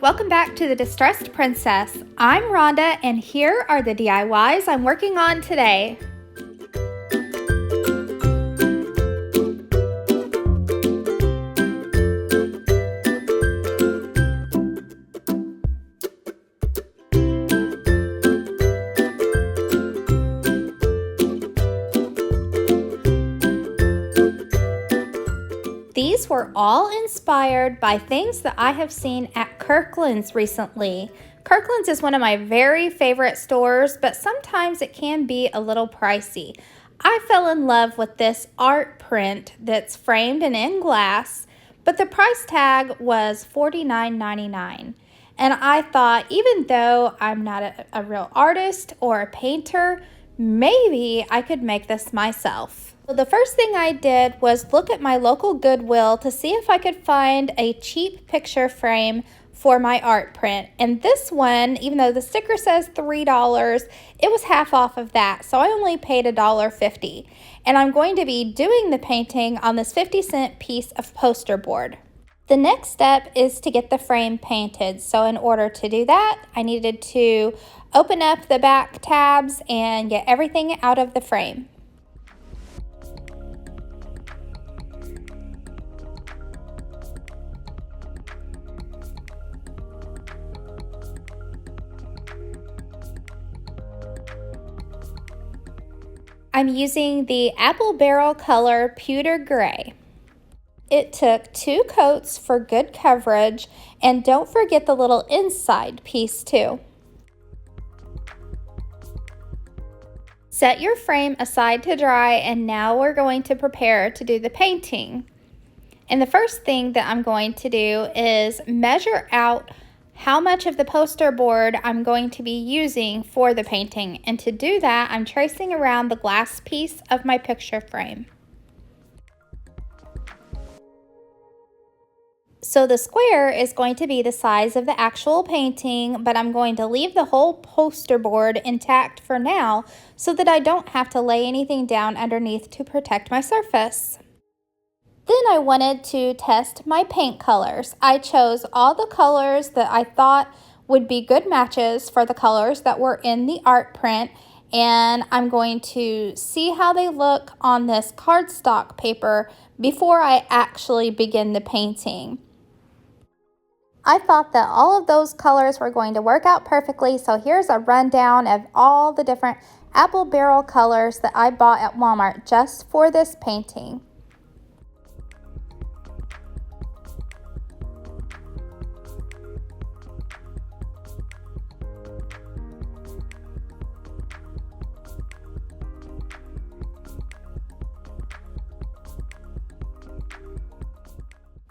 welcome back to the Distressed Princess. I'm Rhonda and here are the DIYs I'm working on today. These were all inspired by things that I have seen at Kirkland's recently. Kirkland's is one of my very favorite stores, but sometimes it can be a little pricey. I fell in love with this art print that's framed and in glass, but the price tag was $49.99. And I thought, even though I'm not a real artist or a painter, maybe I could make this myself. So the first thing I did was look at my local Goodwill to see if I could find a cheap picture frame for my art print. And this one, even though the sticker says $3, it was half off of that. So I only paid $1.50. And I'm going to be doing the painting on this 50-cent piece of poster board. The next step is to get the frame painted. So in order to do that, I needed to open up the back tabs and get everything out of the frame. I'm using the Apple Barrel color Pewter Gray. It took 2 coats for good coverage, and don't forget the little inside piece too. Set your frame aside to dry, and now we're going to prepare to do the painting. And the first thing that I'm going to do is measure out how much of the poster board I'm going to be using for the painting. And to do that, I'm tracing around the glass piece of my picture frame. So the square is going to be the size of the actual painting, but I'm going to leave the whole poster board intact for now so that I don't have to lay anything down underneath to protect my surface. Then I wanted to test my paint colors. I chose all the colors that I thought would be good matches for the colors that were in the art print, and I'm going to see how they look on this cardstock paper before I actually begin the painting. I thought that all of those colors were going to work out perfectly, so here's a rundown of all the different Apple Barrel colors that I bought at Walmart just for this painting.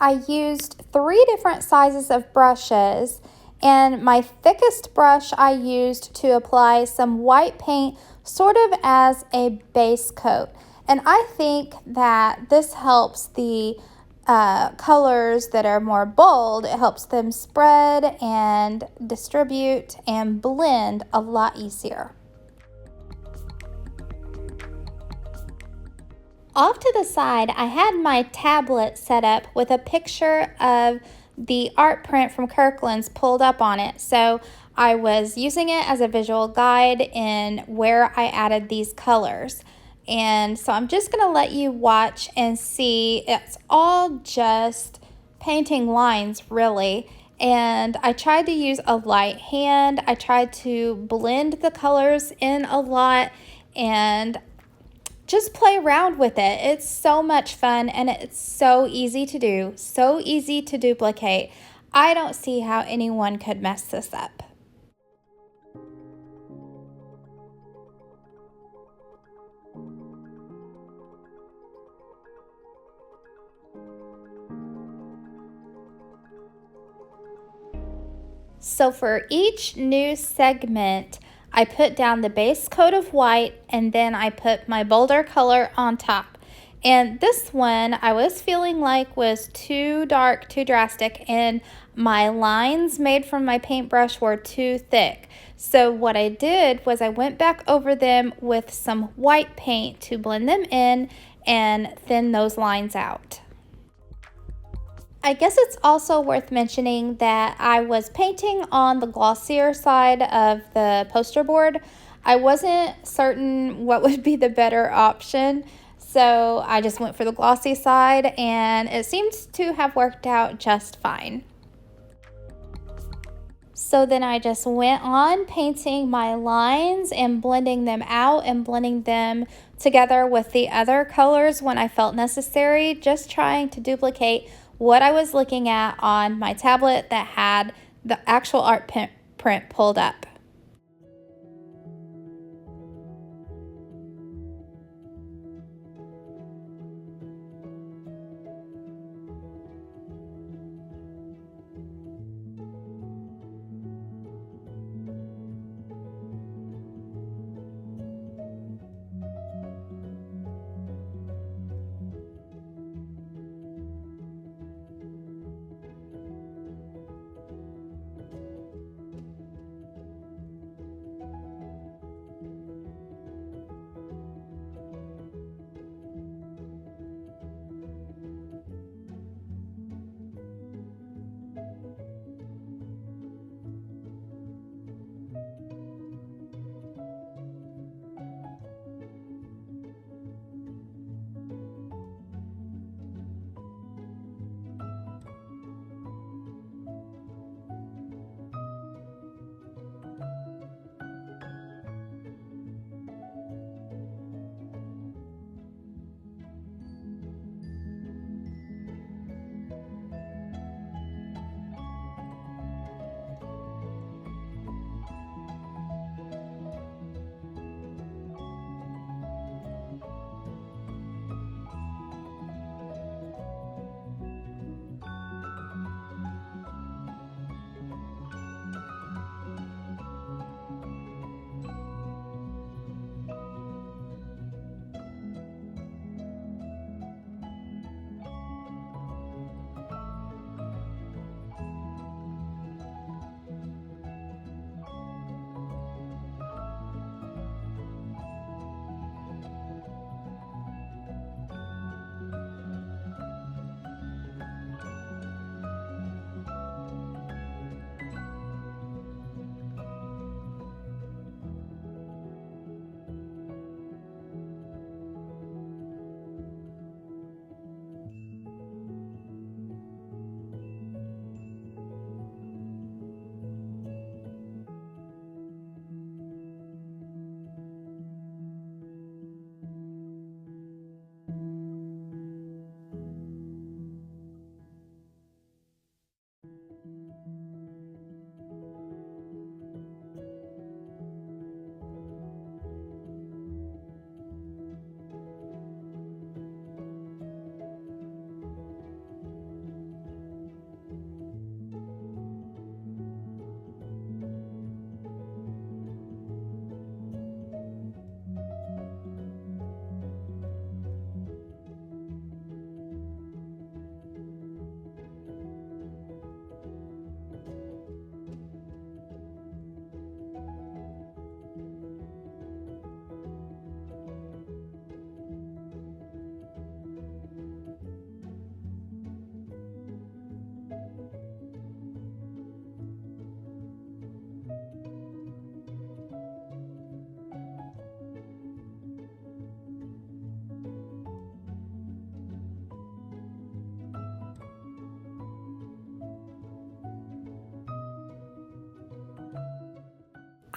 I used 3 different sizes of brushes, and my thickest brush I used to apply some white paint sort of as a base coat. And I think that this helps the colors that are more bold. It helps them spread and distribute and blend a lot easier. Off to the side, I had my tablet set up with a picture of the art print from Kirkland's pulled up on it. So I was using it as a visual guide in where I added these colors. And so I'm just going to let you watch and see. It's all just painting lines, really. And I tried to use a light hand. I tried to blend the colors in a lot and just play around with it. It's so much fun and it's so easy to do, so easy to duplicate. I don't see how anyone could mess this up. So for each new segment, I put down the base coat of white and then I put my bolder color on top. And this one I was feeling like was too dark, too drastic, and my lines made from my paintbrush were too thick. So what I did was I went back over them with some white paint to blend them in and thin those lines out. I guess it's also worth mentioning that I was painting on the glossier side of the poster board. I wasn't certain what would be the better option, so I just went for the glossy side, and it seems to have worked out just fine. So then I just went on painting my lines and blending them out and blending them together with the other colors when I felt necessary, just trying to duplicate what I was looking at on my tablet that had the actual art print pulled up.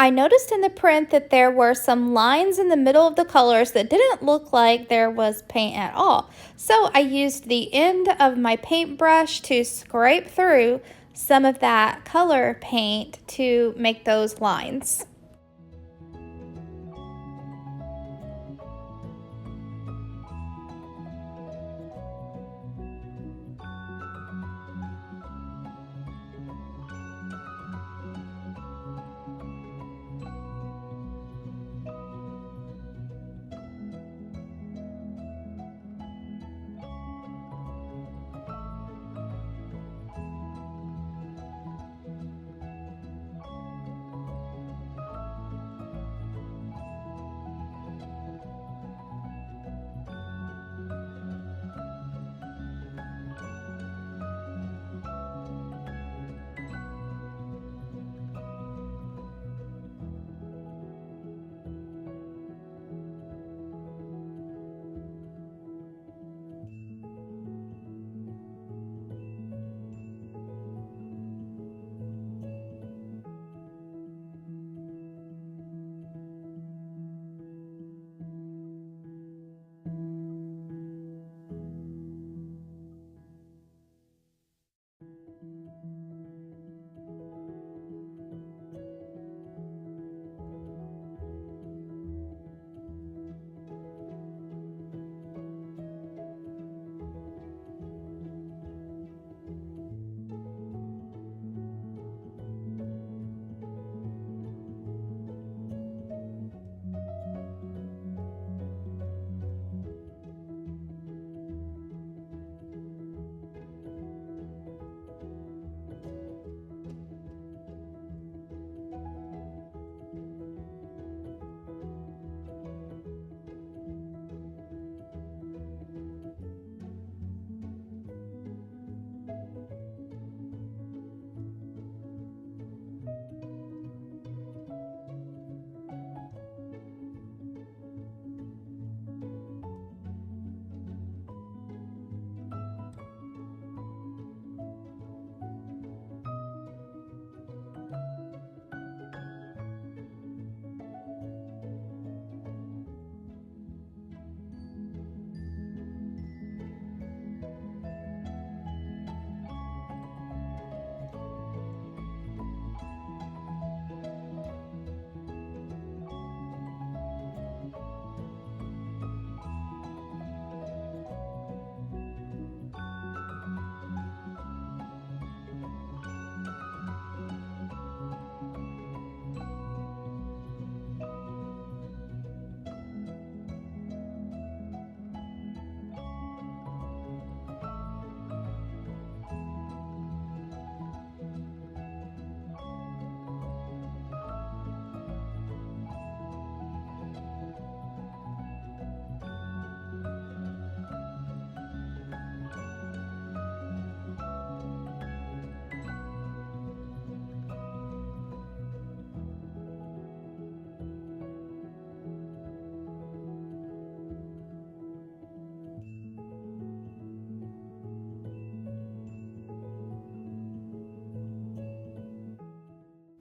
I noticed in the print that there were some lines in the middle of the colors that didn't look like there was paint at all. So I used the end of my paintbrush to scrape through some of that color paint to make those lines.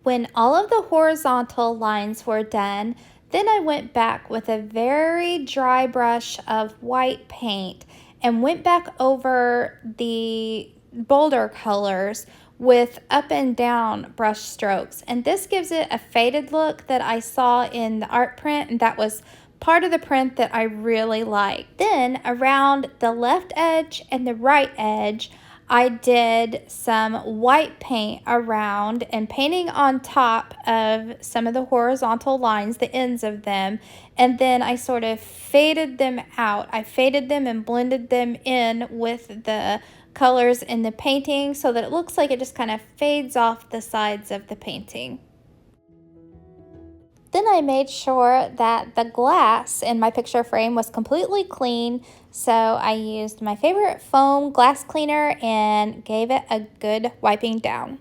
When all of the horizontal lines were done, then I went back with a very dry brush of white paint and went back over the bolder colors with up and down brush strokes. And this gives it a faded look that I saw in the art print, and that was part of the print that I really liked. Then around the left edge and the right edge, I did some white paint around and painting on top of some of the horizontal lines, the ends of them, and then I sort of faded them out. I faded them and blended them in with the colors in the painting so that it looks like it just kind of fades off the sides of the painting. Then I made sure that the glass in my picture frame was completely clean, so I used my favorite foam glass cleaner and gave it a good wiping down.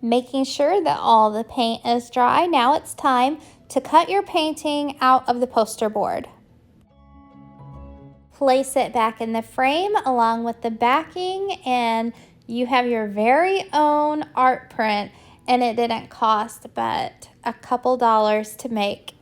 Making sure that all the paint is dry, now it's time to cut your painting out of the poster board. Place it back in the frame along with the backing, and you have your very own art print. And it didn't cost but a couple dollars to make.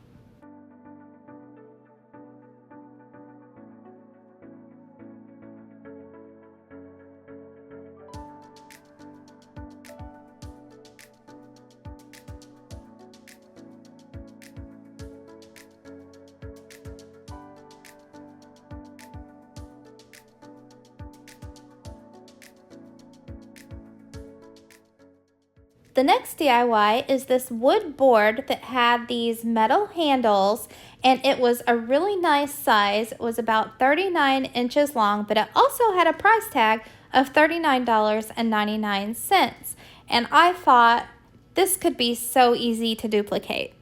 The next DIY is this wood board that had these metal handles, and it was a really nice size. It was about 39 inches long, but it also had a price tag of $39.99. And I thought this could be so easy to duplicate.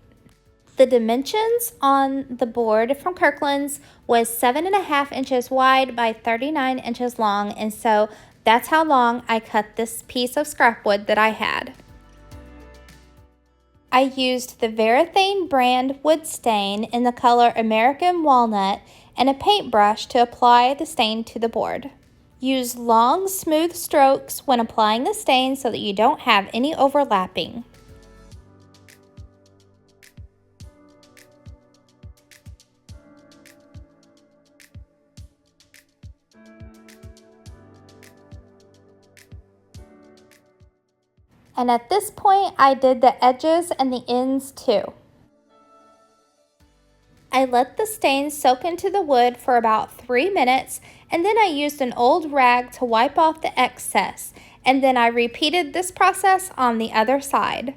The dimensions on the board from Kirkland's was 7.5 inches wide by 39 inches long, and so that's how long I cut this piece of scrap wood that I had. I used the Varathane brand wood stain in the color American Walnut and a paintbrush to apply the stain to the board. Use long, smooth strokes when applying the stain so that you don't have any overlapping. And at this point, I did the edges and the ends too. I let the stain soak into the wood for about 3 minutes, and then I used an old rag to wipe off the excess, and then I repeated this process on the other side.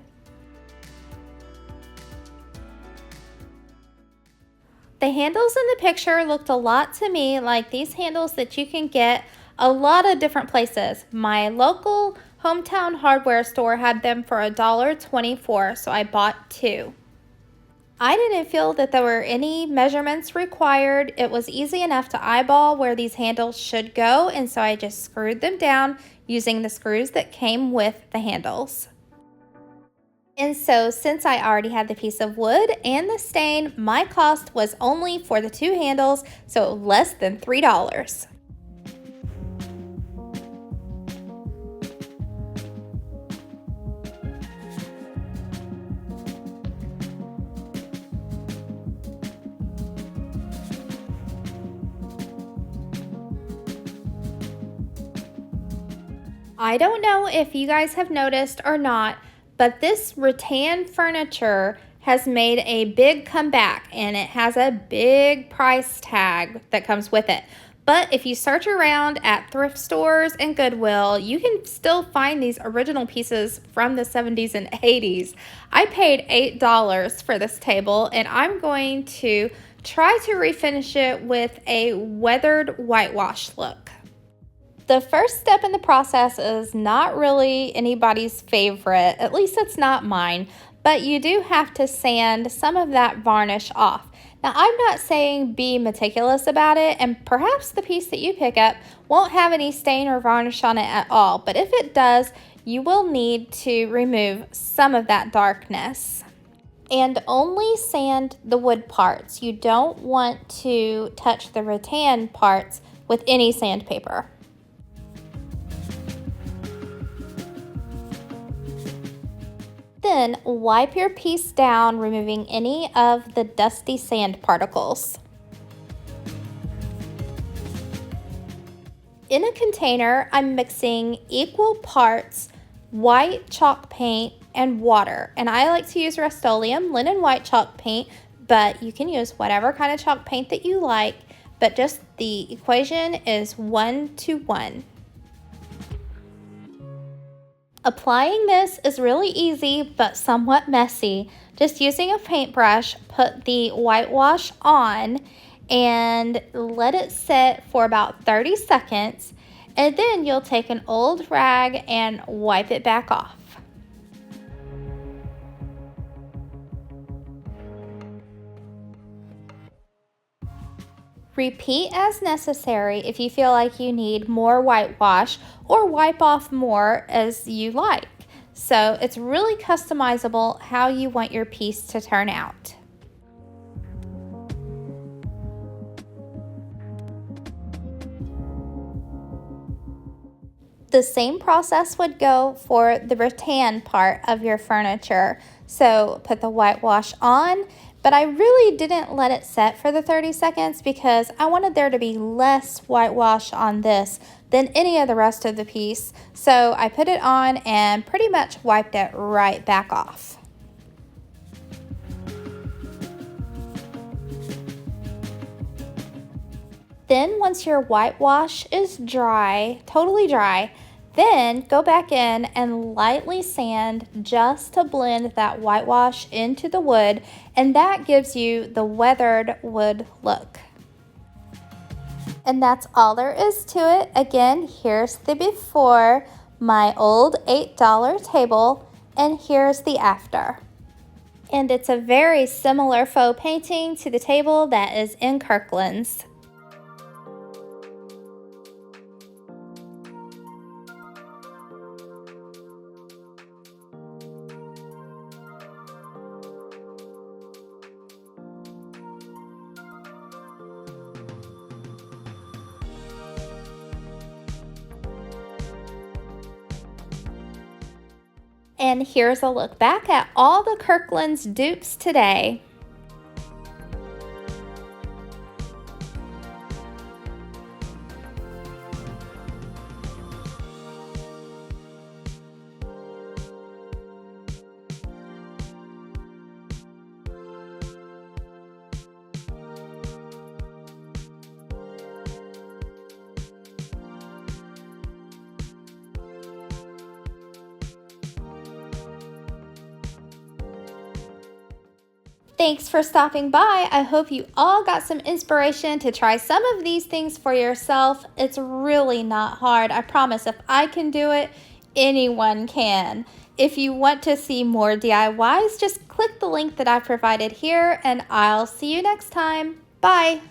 The handles in the picture looked a lot to me like these handles that you can get a lot of different places. My local hometown hardware store had them for $1.24, so I bought 2. I didn't feel that there were any measurements required. It was easy enough to eyeball where these handles should go, and so I just screwed them down using the screws that came with the handles. And so since I already had the piece of wood and the stain, my cost was only for the 2 handles, so less than $3. I don't know if you guys have noticed or not, but this rattan furniture has made a big comeback, and it has a big price tag that comes with it. But if you search around at thrift stores and Goodwill, you can still find these original pieces from the 70s and 80s. I paid $8 for this table, and I'm going to try to refinish it with a weathered whitewash look. The first step in the process is not really anybody's favorite, at least it's not mine, but you do have to sand some of that varnish off. Now, I'm not saying be meticulous about it, and perhaps the piece that you pick up won't have any stain or varnish on it at all, but if it does, you will need to remove some of that darkness. And only sand the wood parts. You don't want to touch the rattan parts with any sandpaper. then wipe your piece down, removing any of the dusty sand particles. In a container, I'm mixing equal parts white chalk paint and water. And I like to use Rust-Oleum linen white chalk paint, but you can use whatever kind of chalk paint that you like. But just the equation is 1:1. Applying this is really easy but somewhat messy. Just using a paintbrush, put the whitewash on and let it sit for about 30 seconds, and then you'll take an old rag and wipe it back off. Repeat as necessary if you feel like you need more whitewash, or wipe off more as you like. So it's really customizable how you want your piece to turn out. The same process would go for the rattan part of your furniture. So put the whitewash on, but I really didn't let it set for the 30 seconds because I wanted there to be less whitewash on this than any of the rest of the piece. So I put it on and pretty much wiped it right back off. Then once your whitewash is dry, totally dry, then go back in and lightly sand just to blend that whitewash into the wood, and that gives you the weathered wood look. And that's all there is to it. Again, here's the before, my old $8 table, and here's the after. And it's a very similar faux painting to the table that is in Kirkland's. And here's a look back at all the Kirkland's dupes today. Thanks for stopping by. I hope you all got some inspiration to try some of these things for yourself. It's really not hard. I promise if I can do it, anyone can. If you want to see more DIYs, just click the link that I provided here, and I'll see you next time. Bye.